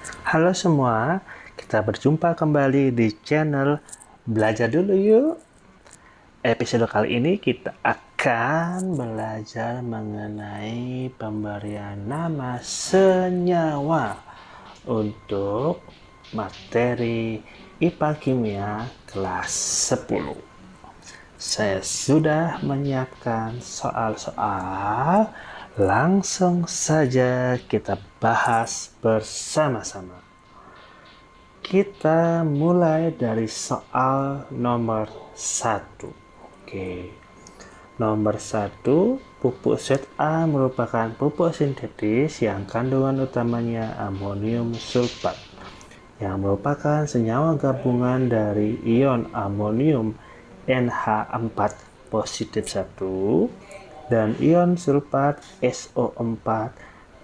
Halo semua, kita berjumpa kembali di channel Belajar Dulu Yuk. Episode kali ini kita akan belajar mengenai pemberian nama senyawa untuk materi IPA Kimia kelas 10. Saya sudah menyiapkan soal-soal, langsung saja kita bahas bersama-sama. Kita mulai dari soal nomor 1. Oke. Nomor 1, pupuk ZA merupakan pupuk sintetis yang kandungan utamanya amonium sulfat, yang merupakan senyawa gabungan dari ion amonium NH4 positif 1 dan ion sulfat SO4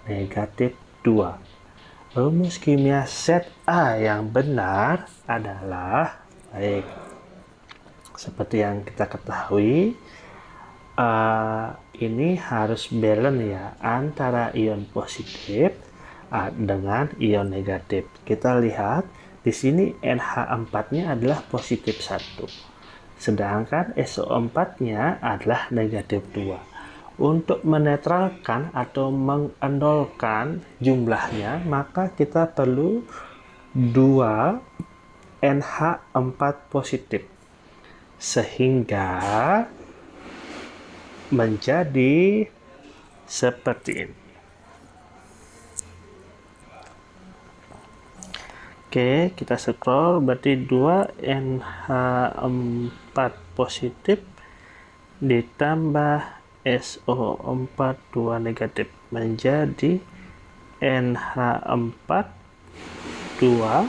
negatif 2. Rumus kimia zat A yang benar adalah, baik, seperti yang kita ketahui, ini harus balance ya antara ion positif dengan ion negatif. Kita lihat di sini NH4-nya adalah positif 1. Sedangkan SO4-nya adalah negatif 2. Untuk menetralkan atau mengendolkan jumlahnya, maka kita perlu 2 NH4 positif. Sehingga menjadi seperti ini. Oke, kita scroll, berarti 2 NH4 positif ditambah SO4 2 negatif menjadi NH4 2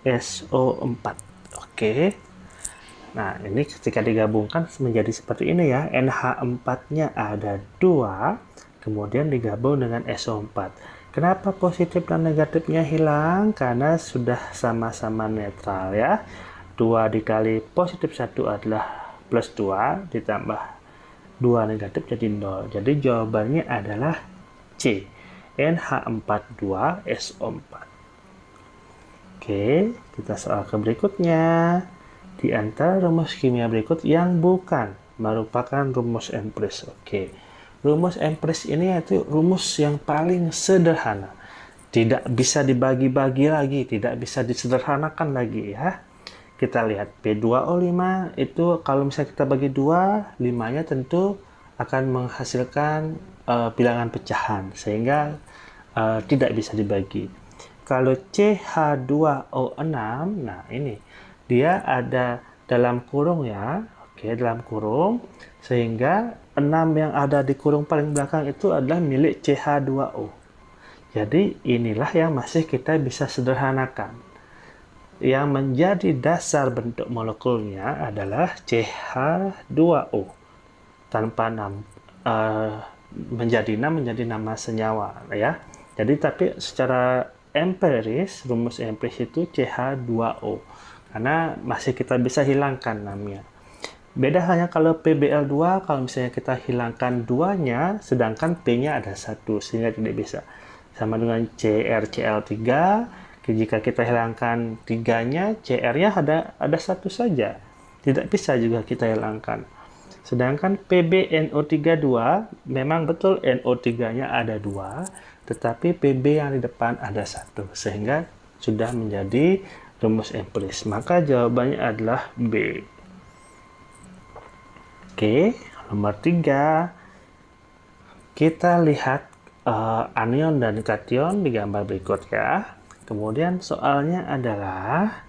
SO4. Oke. Nah, ini ketika digabungkan menjadi seperti ini ya. NH4-nya ada 2, kemudian digabung dengan SO4. Kenapa positif dan negatifnya hilang? Karena sudah sama-sama netral ya. 2 dikali positif 1 adalah plus 2, ditambah 2 negatif jadi 0. Jadi jawabannya adalah C. NH42SO4. Oke, kita soal ke berikutnya. Di antara rumus kimia berikut yang bukan merupakan rumus empiris. Oke. Rumus empiris ini yaitu rumus yang paling sederhana. Tidak bisa dibagi-bagi lagi, tidak bisa disederhanakan lagi ya. Kita lihat P2O5 itu kalau misalnya kita bagi 2, 5-nya tentu akan menghasilkan bilangan pecahan sehingga tidak bisa dibagi. Kalau CH2O6, nah ini dia ada dalam kurung ya. Oke, dalam kurung, sehingga 6 yang ada di kurung paling belakang itu adalah milik CH2O. Jadi inilah yang masih kita bisa sederhanakan. Yang menjadi dasar bentuk molekulnya adalah CH2O. Tanpa menjadi nama senyawa ya. Jadi tapi secara empiris, rumus empiris itu CH2O. Karena masih kita bisa hilangkan namanya. Beda hanya kalau PBl2, kalau misalnya kita hilangkan 2-nya, sedangkan P-nya ada 1, sehingga tidak bisa. Sama dengan CrCl3, jika kita hilangkan 3-nya, Cr-nya ada 1 saja. Tidak bisa juga kita hilangkan. Sedangkan PbNO32, memang betul NO3-nya ada 2, tetapi Pb yang di depan ada 1, sehingga sudah menjadi rumus empiris. Maka jawabannya adalah B. Oke, nomor 3. Kita lihat anion dan kation di gambar berikut ya. Kemudian soalnya adalah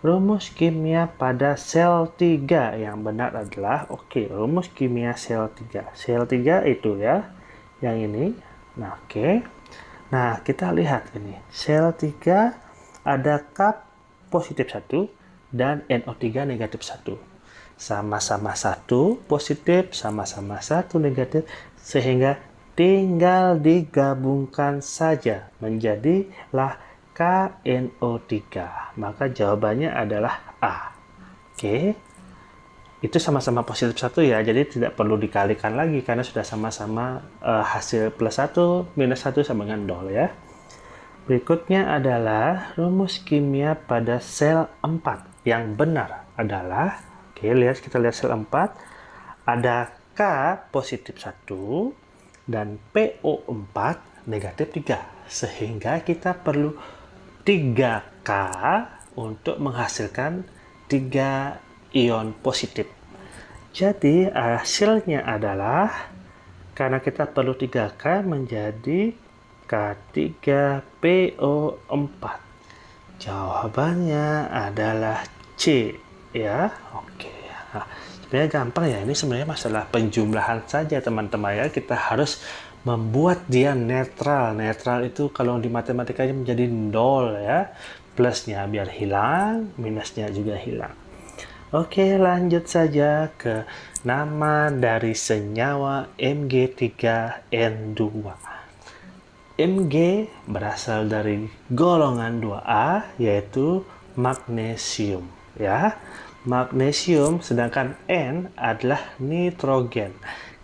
rumus kimia pada sel 3. Yang benar adalah, rumus kimia sel 3. Sel 3 itu ya, yang ini. Nah, Nah, kita lihat ini. Sel 3 ada kap positif 1 dan NO3 negatif 1. Sama-sama 1 positif, sama-sama 1 negatif, sehingga tinggal digabungkan saja menjadilah KNO3. Maka jawabannya adalah A. Oke. Itu sama-sama positif 1 ya, jadi tidak perlu dikalikan lagi karena sudah sama-sama hasil plus 1 minus 1 sama dengan 0 ya. Berikutnya adalah rumus kimia pada sel 4. Yang benar adalah, oke, kita lihat sel 4, ada K positif 1 dan PO4 negatif 3. Sehingga kita perlu 3K untuk menghasilkan 3 ion positif. Jadi hasilnya adalah, karena kita perlu 3K, menjadi K3PO4. Jawabannya adalah C, ya. Oke. Nah, sebenarnya gampang ya. Ini sebenarnya masalah penjumlahan saja, teman-teman ya. Kita harus membuat dia netral. Netral itu kalau di matematikanya menjadi 0 ya. Plusnya biar hilang, minusnya juga hilang. Oke, lanjut saja ke nama dari senyawa Mg3N2. Mg berasal dari golongan 2A, yaitu magnesium. Ya, magnesium, sedangkan N adalah nitrogen.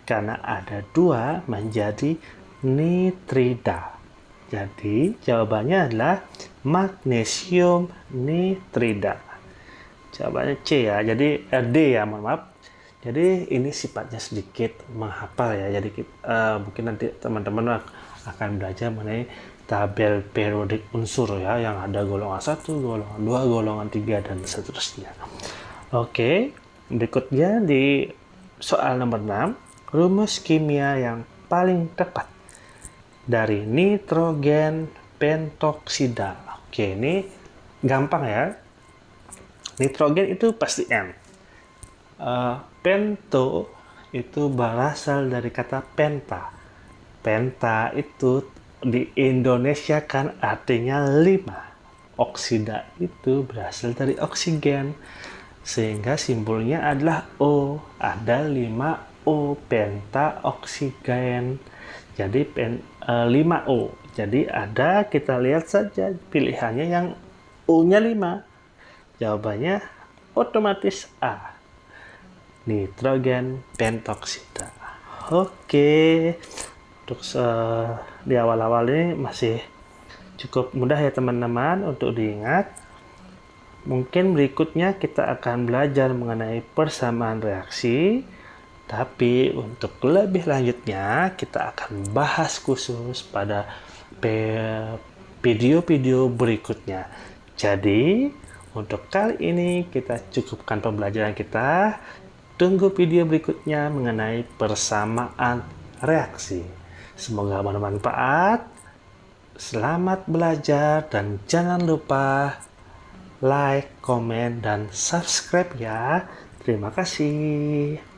Karena ada 2 menjadi nitrida. Jadi jawabannya adalah magnesium nitrida. Jawabannya C ya. Jadi D ya, mohon maaf. Jadi ini sifatnya sedikit menghafal ya. Jadi mungkin nanti teman-teman akan belajar mengenai tabel periodik unsur ya, yang ada golongan 1, golongan 2, golongan 3 dan seterusnya. Oke, berikutnya di soal nomor 6, rumus kimia yang paling tepat dari nitrogen pentoksida. Oke, ini gampang ya. Nitrogen itu pasti N. Pento itu berasal dari kata penta. Penta itu di Indonesia kan artinya 5. Oksida itu berasal dari oksigen. Sehingga simbolnya adalah O. Ada 5O, pentaoksigen. Jadi 5O. Jadi ada, kita lihat saja pilihannya yang O-nya 5. Jawabannya otomatis A. Nitrogen pentoksida. Oke. Untuk di awal-awal ini masih cukup mudah ya teman-teman untuk diingat. Mungkin berikutnya kita akan belajar mengenai persamaan reaksi, tapi untuk lebih lanjutnya kita akan bahas khusus pada video-video berikutnya. Jadi untuk kali ini kita cukupkan pembelajaran kita. Tunggu video berikutnya mengenai persamaan reaksi. Semoga bermanfaat. Selamat belajar dan jangan lupa like, komen, dan subscribe ya. Terima kasih.